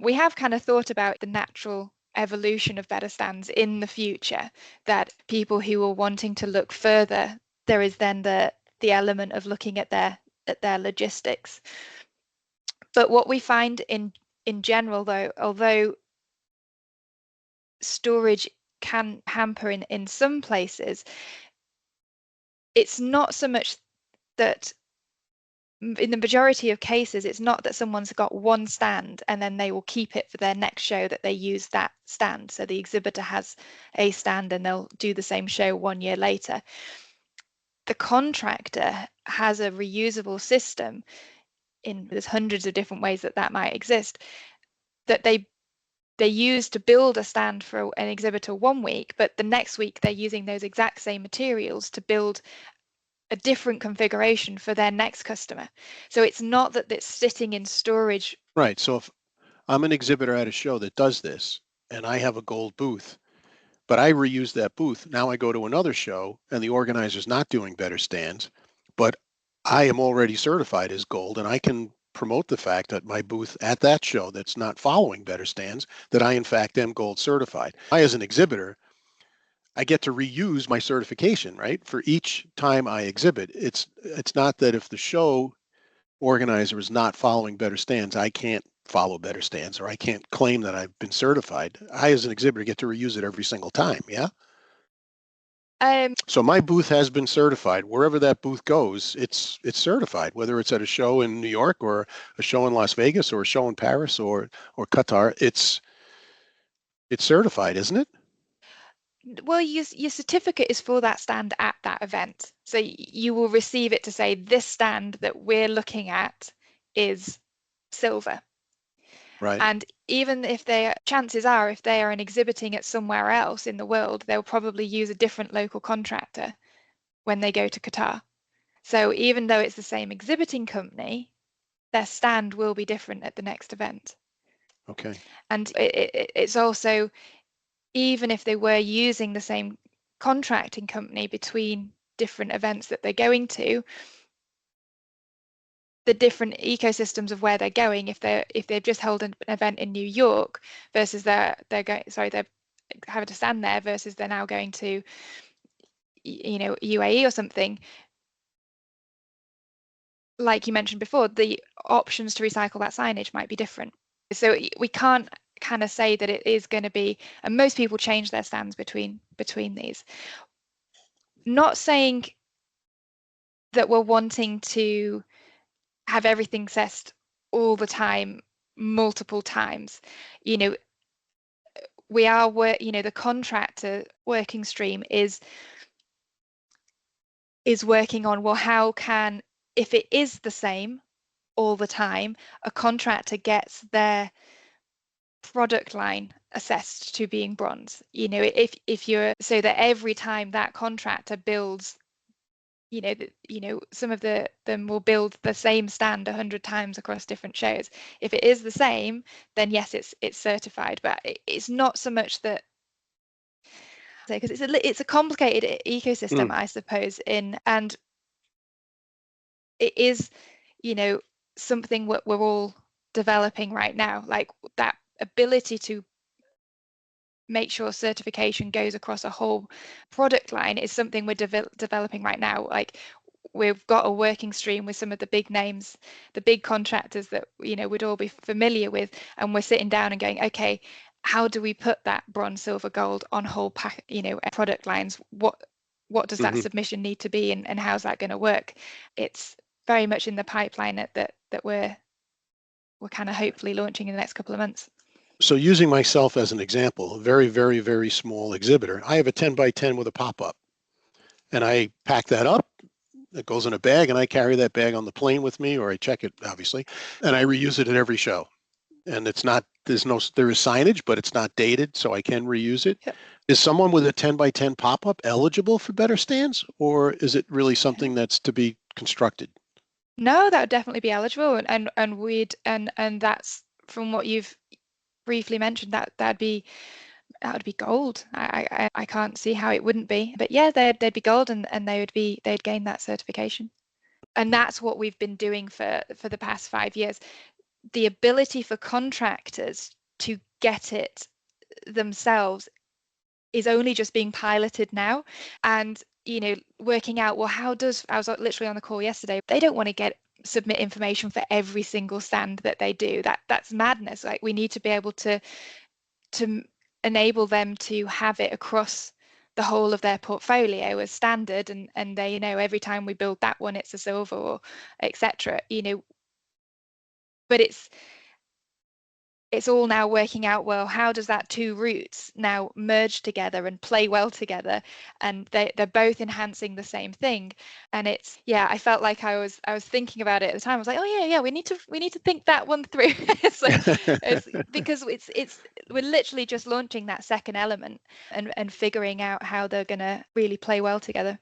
We have kind of thought about the natural evolution of better stands in the future, that people who are wanting to look further, there is then the element of looking at their logistics. But what we find in general, though, although storage can hamper in some places, it's not so much that in the majority of cases, it's not that someone's got one stand and then they will keep it for their next show that they use that stand. So the exhibitor has a stand and they'll do the same show 1 year later. The contractor has a reusable system, there's hundreds of different ways that might exist, that they use to build a stand for an exhibitor 1 week, but the next week they're using those exact same materials to build a different configuration for their next customer. So it's not that it's sitting in storage. Right. So if I'm an exhibitor at a show that does this and I have a gold booth, but I reuse that booth, now I go to another show and the organizer's not doing better stands, but I am already certified as gold and I can promote the fact that my booth at that show that's not following better stands, that I in fact am gold certified. I, as an exhibitor, I get to reuse my certification, right? For each time I exhibit. It's not that if the show organizer is not following better stands, I can't follow better stands, or I can't claim that I've been certified. I, as an exhibitor, get to reuse it every single time. Yeah. So my booth has been certified. Wherever that booth goes, it's certified. Whether it's at a show in New York or a show in Las Vegas or a show in Paris or Qatar, it's certified, isn't it? Well, your certificate is for that stand at that event. So you will receive it to say this stand that we're looking at is silver. Right. And even if chances are, if they are exhibiting at somewhere else in the world, they'll probably use a different local contractor when they go to Qatar. So even though it's the same exhibiting company, their stand will be different at the next event. Okay. And it's also, even if they were using the same contracting company between different events that they're going to, the different ecosystems of where they're going, if they've just held an event in New York versus they're having to stand there versus they're now going to UAE or something, like you mentioned before, the options to recycle that signage might be different. So we can't kind of say that it is going to be, and most people change their stands between these. Not saying that we're wanting to have everything assessed all the time, multiple times. We are the contractor working stream is working on, well, how can, if it is the same all the time, a contractor gets their product line assessed to being bronze. If you're, so that every time that contractor builds, some of them will build the same stand 100 times across different shows. If it is the same, then yes, it's certified. But it's not so much that, because it's a complicated ecosystem, I suppose. And it is, something we're all developing right now, like that ability to make sure certification goes across a whole product line is something we're developing right now. Like, we've got a working stream with some of the big names, the big contractors that we'd all be familiar with, and we're sitting down and going, okay, how do we put that bronze, silver, gold on whole product lines? What does that submission need to be, and how's that going to work? It's very much in the pipeline that we're kind of hopefully launching in the next couple of months. So using myself as an example, a very, very, very small exhibitor, I have a 10 by 10 with a pop-up, and I pack that up. It goes in a bag, and I carry that bag on the plane with me, or I check it, obviously, and I reuse it at every show. And there is signage, but it's not dated, so I can reuse it. Yep. Is someone with a 10 by 10 pop-up eligible for better stands, or is it really something that's to be constructed? No, that would definitely be eligible, and that's, from what you've briefly mentioned, that would be gold. I can't see how it wouldn't be. But yeah, they'd be gold, and they'd gain that certification. And that's what we've been doing for the past 5 years. the ability for contractors to get it themselves is only just being piloted now. And working out, well, I was literally on the call yesterday, they don't want to submit information for every single stand that they do. That's madness. Like, we need to be able to enable them to have it across the whole of their portfolio as standard, and they every time we build that one, it's a silver, or etc. But it's all now working out, well, how does that two routes now merge together and play well together, and they're both enhancing the same thing. And I felt like I was thinking about it at the time. I was like, oh yeah, we need to think that one through. So it's because we're literally just launching that second element and figuring out how they're going to really play well together.